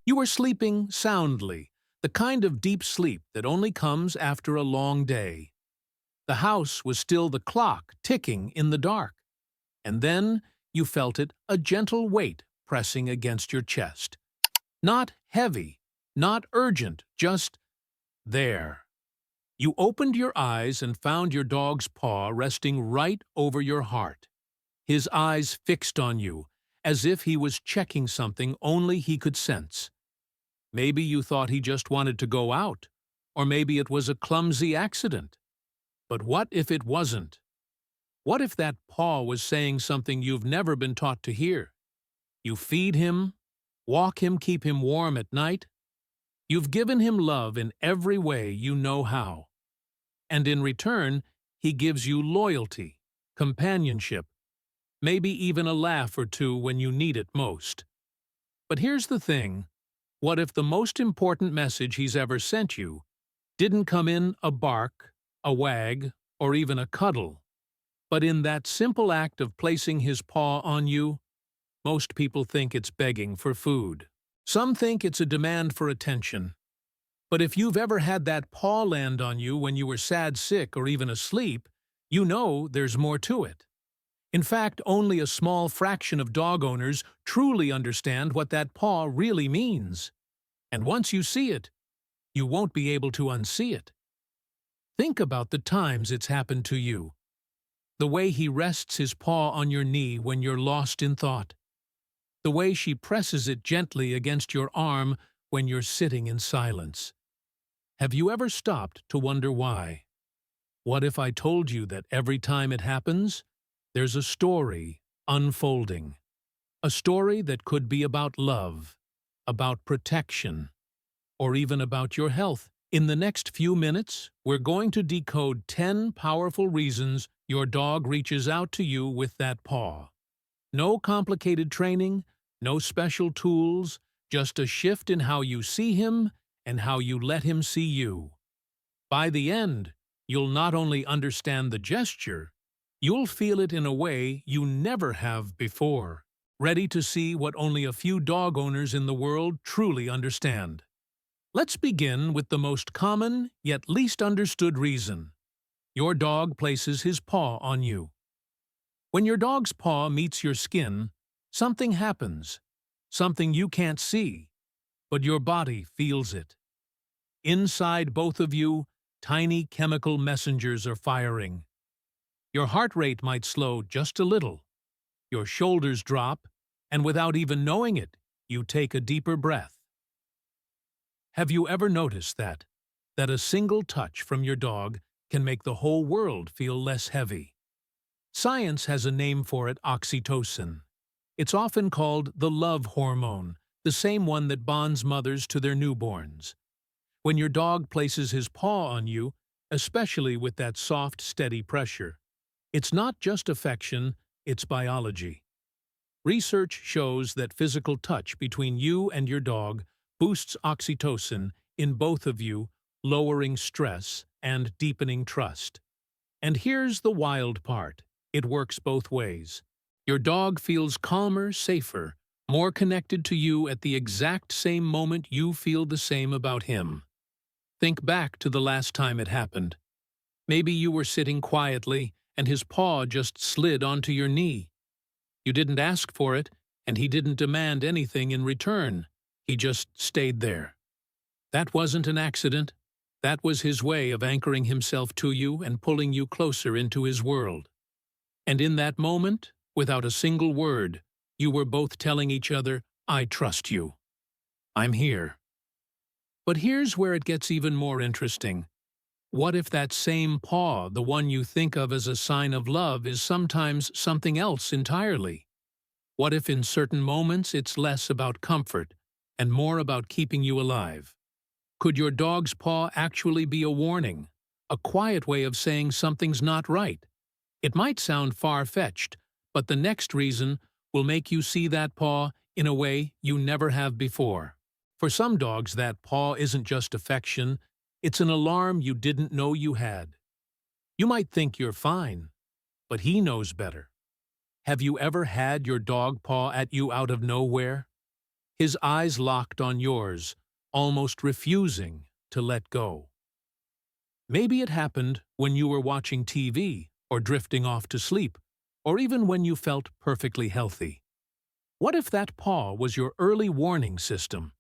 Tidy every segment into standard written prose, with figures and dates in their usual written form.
You were sleeping soundly, the kind of deep sleep that only comes after a long day. The house was still the clock ticking in the dark, and then you felt it, a gentle weight pressing against your chest. Not heavy, not urgent, just there. You opened your eyes and found your dog's paw resting right over your heart, his eyes fixed on you, as if he was checking something only he could sense. Maybe you thought he just wanted to go out, or maybe it was a clumsy accident. But what if it wasn't? What if that paw was saying something you've never been taught to hear? You feed him, walk him, keep him warm at night. You've given him love in every way you know how. And in return, he gives you loyalty, companionship, maybe even a laugh or two when you need it most. But here's the thing. What if the most important message he's ever sent you didn't come in a bark, a wag, or even a cuddle, but in that simple act of placing his paw on you? Most people think it's begging for food. Some think it's a demand for attention. But if you've ever had that paw land on you when you were sad, sick, or even asleep, you know there's more to it. In fact, only a small fraction of dog owners truly understand what that paw really means. And once you see it, you won't be able to unsee it. Think about the times it's happened to you. The way he rests his paw on your knee when you're lost in thought. The way she presses it gently against your arm when you're sitting in silence. Have you ever stopped to wonder why? What if I told you that every time it happens, there's a story unfolding? A story that could be about love, about protection, or even about your health. In the next few minutes, we're going to decode 10 powerful reasons your dog reaches out to you with that paw. No complicated training, no special tools, just a shift in how you see him and how you let him see you. By the end, you'll not only understand the gesture, you'll feel it in a way you never have before. Ready to see what only a few dog owners in the world truly understand. Let's begin with the most common yet least understood reason. Your dog places his paw on you. When your dog's paw meets your skin, something happens, something you can't see, but your body feels it. Inside both of you, tiny chemical messengers are firing. Your heart rate might slow just a little. Your shoulders drop, and without even knowing it, you take a deeper breath. Have you ever noticed that a single touch from your dog can make the whole world feel less heavy? Science has a name for it: oxytocin. It's often called the love hormone, the same one that bonds mothers to their newborns. When your dog places his paw on you, especially with that soft, steady pressure, it's not just affection, it's biology. Research shows that physical touch between you and your dog boosts oxytocin in both of you, lowering stress and deepening trust. And here's the wild part. It works both ways. Your dog feels calmer, safer, more connected to you at the exact same moment you feel the same about him. Think back to the last time it happened. Maybe you were sitting quietly and his paw just slid onto your knee. You didn't ask for it, and he didn't demand anything in return. He just stayed there. That wasn't an accident. That was his way of anchoring himself to you and pulling you closer into his world. And in that moment, without a single word, you were both telling each other, "I trust you. I'm here." But here's where it gets even more interesting. What if that same paw, the one you think of as a sign of love, is sometimes something else entirely? What if in certain moments it's less about comfort and more about keeping you alive? Could your dog's paw actually be a warning, a quiet way of saying something's not right? It might sound far-fetched, but the next reason will make you see that paw in a way you never have before. For some dogs, that paw isn't just affection, it's an alarm you didn't know you had. You might think you're fine, but he knows better. Have you ever had your dog paw at you out of nowhere? his eyes locked on yours, almost refusing to let go. Maybe it happened when you were watching TV or drifting off to sleep, or even when you felt perfectly healthy. What if that paw was your early warning system?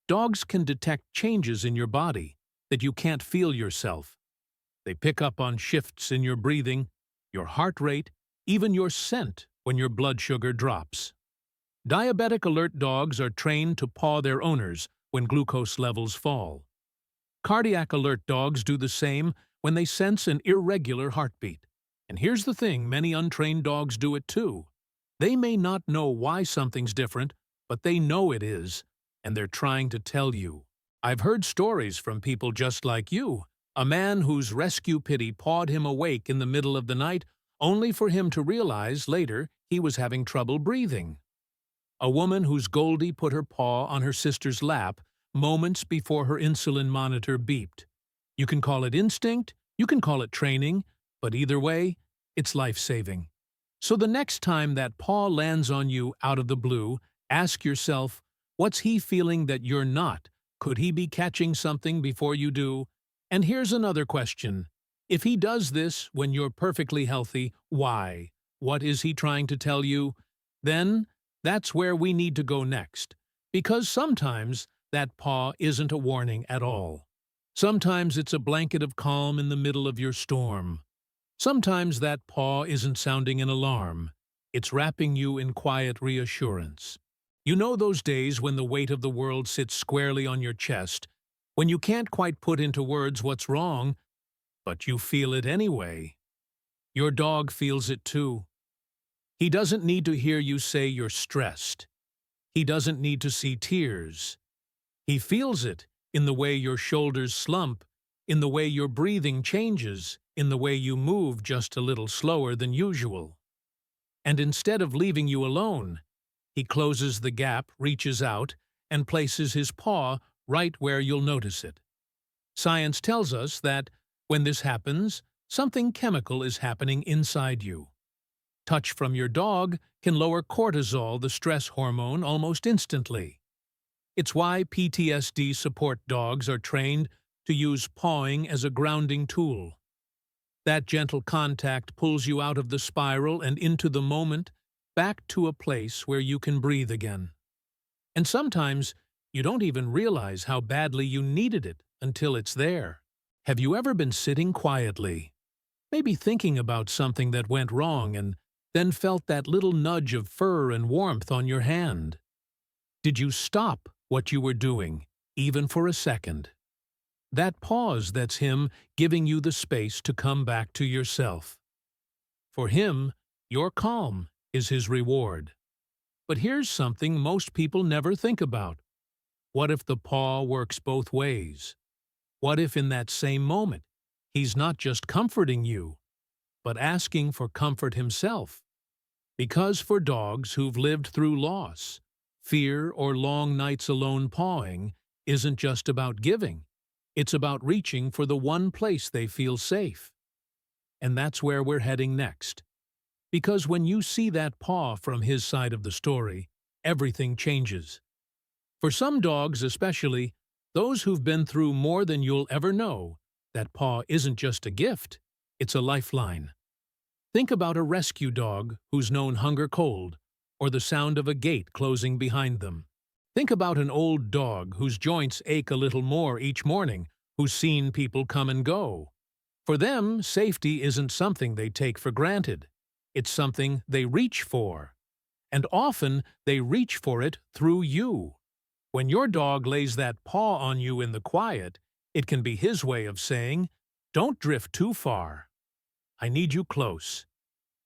Dogs can detect changes in your body that you can't feel yourself. They pick up on shifts in your breathing, your heart rate, even your scent when your blood sugar drops. Diabetic alert dogs are trained to paw their owners when glucose levels fall. Cardiac alert dogs do the same when they sense an irregular heartbeat. And here's the thing, many untrained dogs do it too. They may not know why something's different, but they know it is, and they're trying to tell you. I've heard stories from people just like you, a man whose rescue pity pawed him awake in the middle of the night, only for him to realize later he was having trouble breathing. A woman whose Goldie put her paw on her sister's lap moments before her insulin monitor beeped. You can call it instinct, you can call it training, but either way, it's life-saving. So the next time that paw lands on you out of the blue, ask yourself, what's he feeling that you're not? Could he be catching something before you do? And here's another question. If he does this when you're perfectly healthy, why? What is he trying to tell you? Then, that's where we need to go next. Because sometimes that paw isn't a warning at all. Sometimes it's a blanket of calm in the middle of your storm. Sometimes that paw isn't sounding an alarm. It's wrapping you in quiet reassurance. You know those days when the weight of the world sits squarely on your chest, when you can't quite put into words what's wrong, but you feel it anyway. Your dog feels it too. He doesn't need to hear you say you're stressed. He doesn't need to see tears. He feels it in the way your shoulders slump, in the way your breathing changes, in the way you move just a little slower than usual. And instead of leaving you alone, he closes the gap, reaches out, and places his paw right where you'll notice it. Science tells us that when this happens, something chemical is happening inside you. Touch from your dog can lower cortisol, the stress hormone, almost instantly. It's why PTSD support dogs are trained to use pawing as a grounding tool. That gentle contact pulls you out of the spiral and into the moment, back to a place where you can breathe again. And sometimes you don't even realize how badly you needed it until it's there. Have you ever been sitting quietly, maybe thinking about something that went wrong, and then felt that little nudge of fur and warmth on your hand? Did you stop what you were doing, even for a second? That pause, that's him giving you the space to come back to yourself. For him, your calm is his reward. But here's something most people never think about. What if the paw works both ways? What if in that same moment, he's not just comforting you, but asking for comfort himself? Because for dogs who've lived through loss, fear or long nights alone pawing isn't just about giving. It's about reaching for the one place they feel safe. And that's where we're heading next. Because when you see that paw from his side of the story, everything changes. For some dogs especially, those who've been through more than you'll ever know, that paw isn't just a gift, it's a lifeline. Think about a rescue dog who's known hunger cold, or the sound of a gate closing behind them. Think about an old dog whose joints ache a little more each morning, who's seen people come and go. For them, safety isn't something they take for granted. It's something they reach for. And often, they reach for it through you. When your dog lays that paw on you in the quiet, it can be his way of saying, "Don't drift too far. I need you close."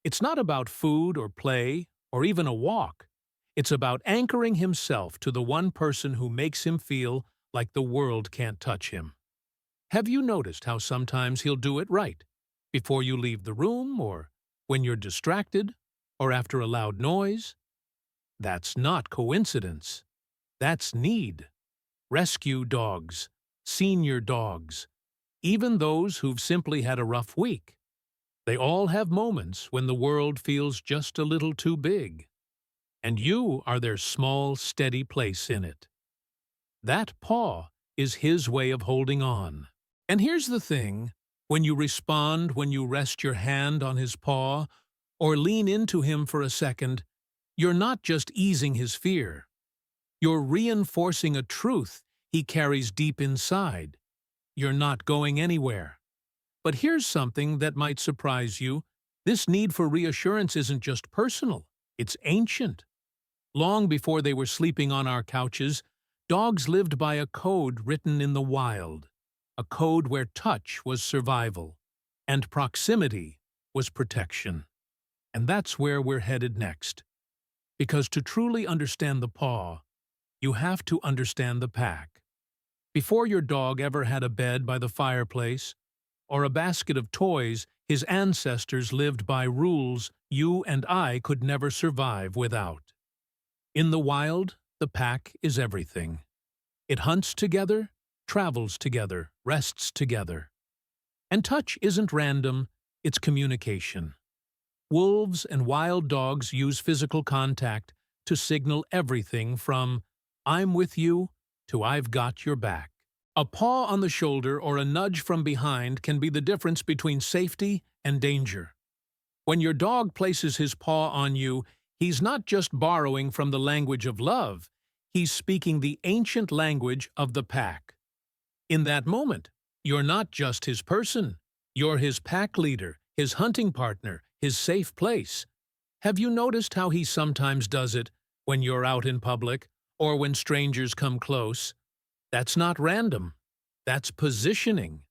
It's not about food or play or even a walk. It's about anchoring himself to the one person who makes him feel like the world can't touch him. Have you noticed how sometimes he'll do it right, before you leave the room, or when you're distracted, or after a loud noise? That's not coincidence. That's need. Rescue dogs, senior dogs, even those who've simply had a rough week. They all have moments when the world feels just a little too big. and you are their small, steady place in it. That paw is his way of holding on. And here's the thing, when you respond, when you rest your hand on his paw, or lean into him for a second, you're not just easing his fear. You're reinforcing a truth he carries deep inside. You're not going anywhere. But here's something that might surprise you. This need for reassurance isn't just personal, it's ancient. Long before they were sleeping on our couches, dogs lived by a code written in the wild, a code where touch was survival, and proximity was protection. And that's where we're headed next. Because to truly understand the paw, you have to understand the pack. Before your dog ever had a bed by the fireplace or a basket of toys, his ancestors lived by rules you and I could never survive without. In the wild, the pack is everything. It hunts together, travels together, rests together. And touch isn't random, it's communication. Wolves and wild dogs use physical contact to signal everything from "I'm with you" to "I've got your back." A paw on the shoulder or a nudge from behind can be the difference between safety and danger. When your dog places his paw on you, he's not just borrowing from the language of love, he's speaking the ancient language of the pack. In that moment, you're not just his person, you're his pack leader, his hunting partner, his safe place. Have you noticed how he sometimes does it when you're out in public or when strangers come close? That's not random. That's positioning.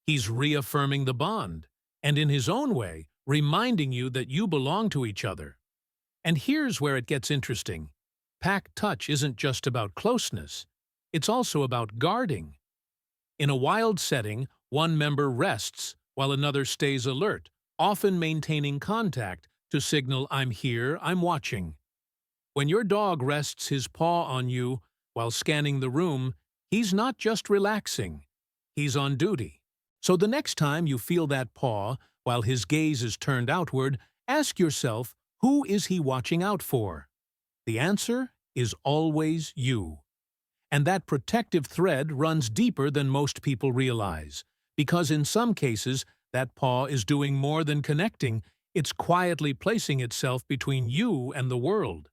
He's reaffirming the bond, and in his own way, reminding you that you belong to each other. And here's where it gets interesting. Pack touch isn't just about closeness. It's also about guarding. In a wild setting, one member rests while another stays alert, often maintaining contact to signal "I'm here, I'm watching." When your dog rests his paw on you while scanning the room, he's not just relaxing, he's on duty. So the next time you feel that paw while his gaze is turned outward, ask yourself, who is he watching out for? The answer is always you. And that protective thread runs deeper than most people realize, because in some cases, that paw is doing more than connecting, it's quietly placing itself between you and the world.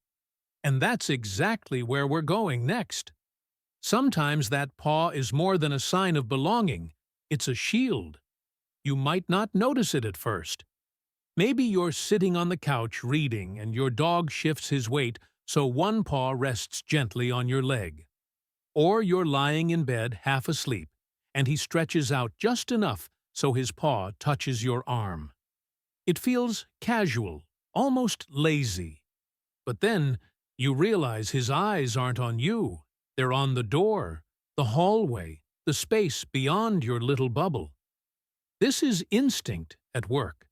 And that's exactly where we're going next. Sometimes that paw is more than a sign of belonging, it's a shield. You might not notice it at first. Maybe you're sitting on the couch reading and your dog shifts his weight so one paw rests gently on your leg. Or you're lying in bed half asleep and he stretches out just enough so his paw touches your arm. It feels casual, almost lazy. But then you realize his eyes aren't on you. They're on the door, the hallway, the space beyond your little bubble. This is instinct at work.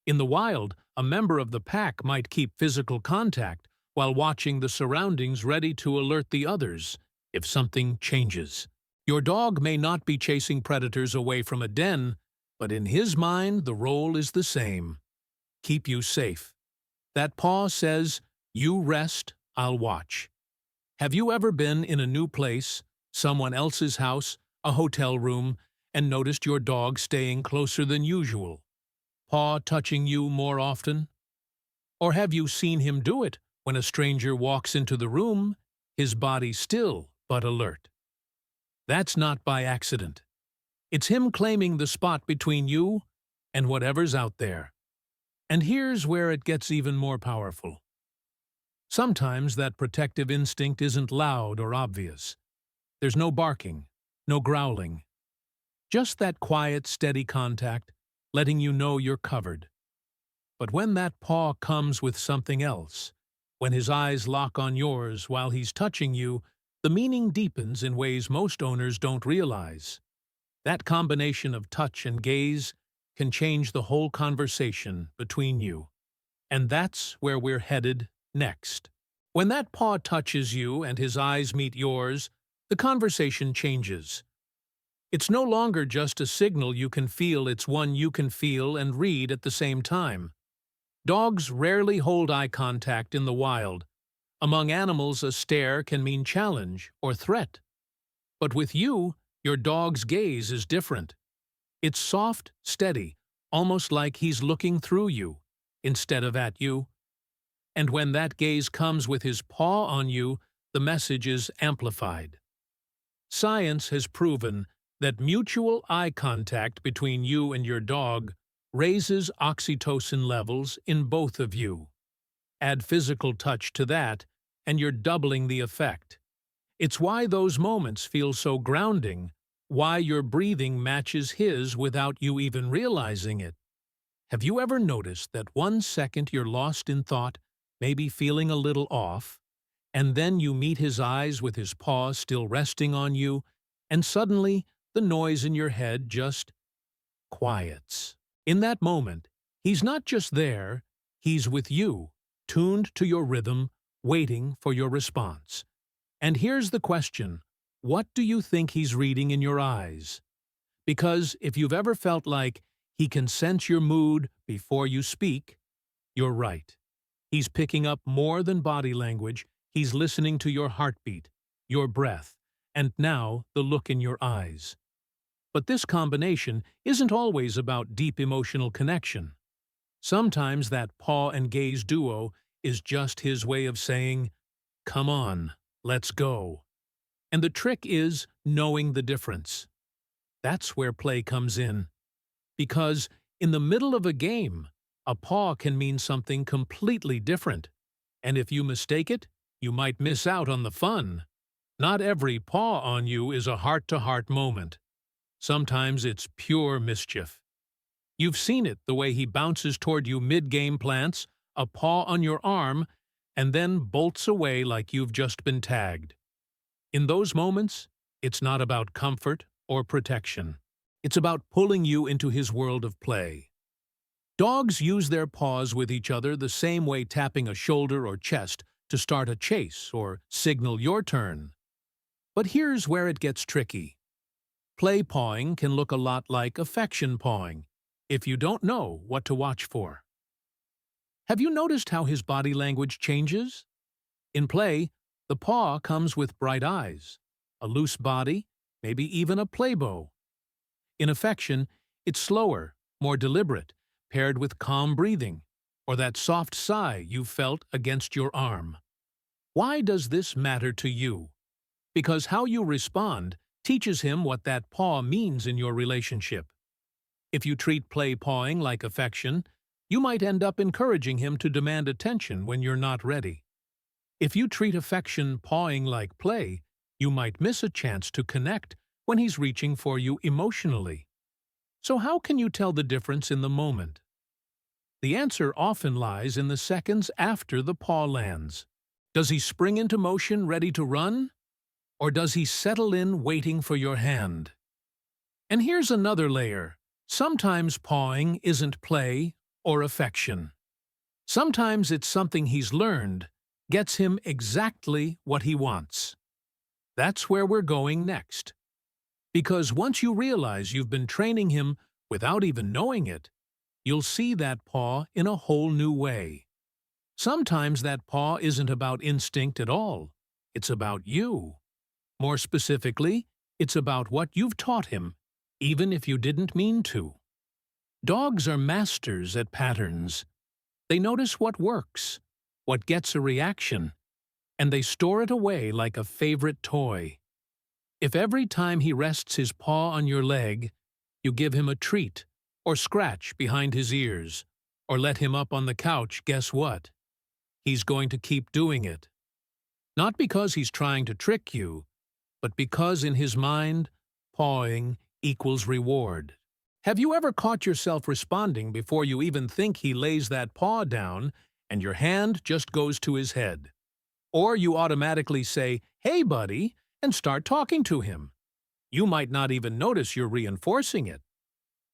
In the wild, a member of the pack might keep physical contact while watching the surroundings, ready to alert the others if something changes. Your dog may not be chasing predators away from a den, but in his mind the role is the same. Keep you safe. That paw says, "You rest, I'll watch." Have you ever been in a new place, someone else's house, a hotel room, and noticed your dog staying closer than usual, paw touching you more often? Or have you seen him do it when a stranger walks into the room, his body still but alert? That's not by accident. It's him claiming the spot between you and whatever's out there. And here's where it gets even more powerful. Sometimes that protective instinct isn't loud or obvious. There's no barking, no growling. Just that quiet, steady contact, letting you know you're covered. But when that paw comes with something else, when his eyes lock on yours while he's touching you, the meaning deepens in ways most owners don't realize. That combination of touch and gaze can change the whole conversation between you. And that's where we're headed next. When that paw touches you and his eyes meet yours, the conversation changes. It's no longer just a signal you can feel, it's one you can feel and read at the same time. Dogs rarely hold eye contact in the wild, Among animals, a stare can mean challenge or threat. But with you, your dog's gaze is different. It's soft, steady, almost like he's looking through you, instead of at you. And when that gaze comes with his paw on you, the message is amplified. Science has proven that mutual eye contact between you and your dog raises oxytocin levels in both of you. Add physical touch to that, and you're doubling the effect. It's why those moments feel so grounding, why your breathing matches his without you even realizing it. Have you ever noticed that 1 second you're lost in thought, maybe feeling a little off, and then you meet his eyes with his paws still resting on you, and suddenly the noise in your head just quiets? In that moment, he's not just there, he's with you, tuned to your rhythm, waiting for your response. And here's the question: what do you think he's reading in your eyes? Because if you've ever felt like he can sense your mood before you speak, you're right. He's picking up more than body language. He's listening to your heartbeat, your breath, and now the look in your eyes. But this combination isn't always about deep emotional connection. Sometimes that paw and gaze duo is just his way of saying, "Come on, let's go." And the trick is knowing the difference. That's where play comes in. Because in the middle of a game, a paw can mean something completely different. And if you mistake it, you might miss out on the fun. Not every paw on you is a heart-to-heart moment. Sometimes it's pure mischief. You've seen it the way he bounces toward you mid-game plants, a paw on your arm, and then bolts away like you've just been tagged. In those moments, it's not about comfort or protection. It's about pulling you into his world of play. Dogs use their paws with each other the same way tapping a shoulder or chest to start a chase or signal your turn. But here's where it gets tricky. Play pawing can look a lot like affection pawing, if you don't know what to watch for. Have you noticed how his body language changes? In play, the paw comes with bright eyes, a loose body, maybe even a play bow. In affection, it's slower, more deliberate, paired with calm breathing, or that soft sigh you felt against your arm. Why does this matter to you? Because how you respond teaches him what that paw means in your relationship. If you treat play pawing like affection, you might end up encouraging him to demand attention when you're not ready. If you treat affection pawing like play, you might miss a chance to connect when he's reaching for you emotionally. So how can you tell the difference in the moment? The answer often lies in the seconds after the paw lands. Does he spring into motion ready to run? Or does he settle in waiting for your hand? And here's another layer. Sometimes pawing isn't play or affection. Sometimes it's something he's learned, gets him exactly what he wants. That's where we're going next. Because once you realize you've been training him without even knowing it, you'll see that paw in a whole new way. Sometimes that paw isn't about instinct at all. It's about you. More specifically, it's about what you've taught him, even if you didn't mean to. Dogs are masters at patterns. They notice what works, what gets a reaction, and they store it away like a favorite toy. If every time he rests his paw on your leg, you give him a treat, or scratch behind his ears, or let him up on the couch, guess what? He's going to keep doing it. Not because he's trying to trick you, but because in his mind, pawing equals reward. Have you ever caught yourself responding before you even think he lays that paw down, and your hand just goes to his head? Or you automatically say, "Hey, buddy," and start talking to him. You might not even notice you're reinforcing it.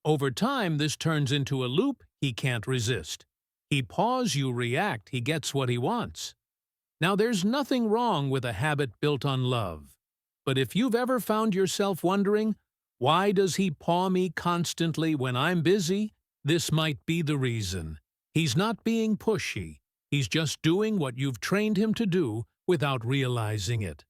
Over time, this turns into a loop he can't resist. He paws, you react, he gets what he wants. Now, there's nothing wrong with a habit built on love. But if you've ever found yourself wondering, why does he paw me constantly when I'm busy? This might be the reason. He's not being pushy. He's just doing what you've trained him to do without realizing it.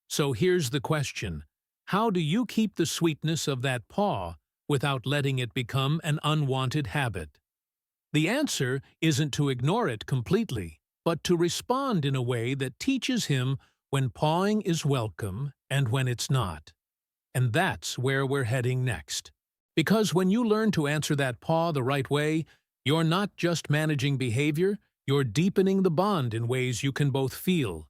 So here's the question. How do you keep the sweetness of that paw without letting it become an unwanted habit? The answer isn't to ignore it completely, but to respond in a way that teaches him when pawing is welcome and when it's not. And that's where we're heading next. Because when you learn to answer that paw the right way, you're not just managing behavior, you're deepening the bond in ways you can both feel.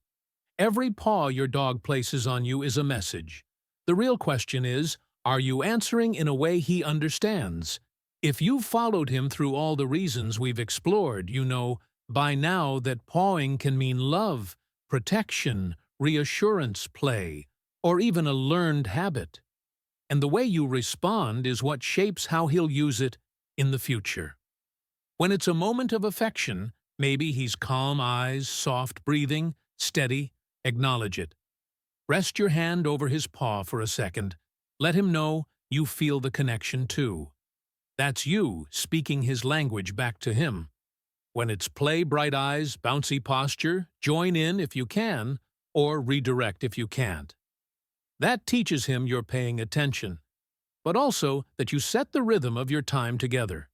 Every paw your dog places on you is a message. The real question is, are you answering in a way he understands? If you've followed him through all the reasons we've explored, you know by now that pawing can mean love, protection, reassurance, play, or even a learned habit. And the way you respond is what shapes how he'll use it in the future. When it's a moment of affection, maybe he's calm eyes, soft breathing, steady, acknowledge it. Rest your hand over his paw for a second. Let him know you feel the connection too. That's you speaking his language back to him. When it's play, bright eyes, bouncy posture, join in if you can, or redirect if you can't. That teaches him you're paying attention, but also that you set the rhythm of your time together.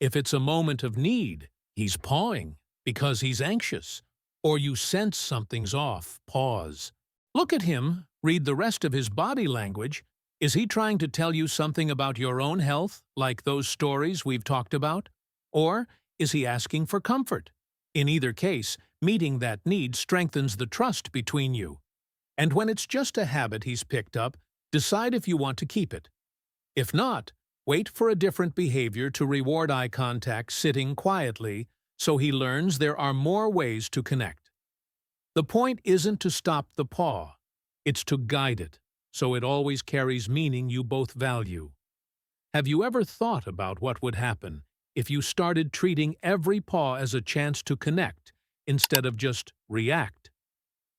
If it's a moment of need, he's pawing because he's anxious, or you sense something's off, pause. Look at him, read the rest of his body language. Is he trying to tell you something about your own health, like those stories we've talked about? Or is he asking for comfort? In either case, meeting that need strengthens the trust between you. And when it's just a habit he's picked up, decide if you want to keep it. If not, wait for a different behavior to reward eye contact sitting quietly so he learns there are more ways to connect. The point isn't to stop the paw, it's to guide it, so it always carries meaning you both value. Have you ever thought about what would happen if you started treating every paw as a chance to connect instead of just react?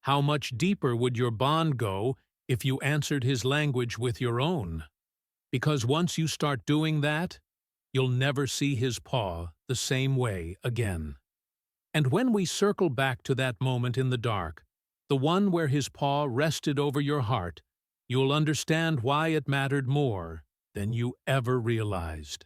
How much deeper would your bond go if you answered his language with your own? Because once you start doing that, you'll never see his paw the same way again. And when we circle back to that moment in the dark, the one where his paw rested over your heart, you'll understand why it mattered more than you ever realized.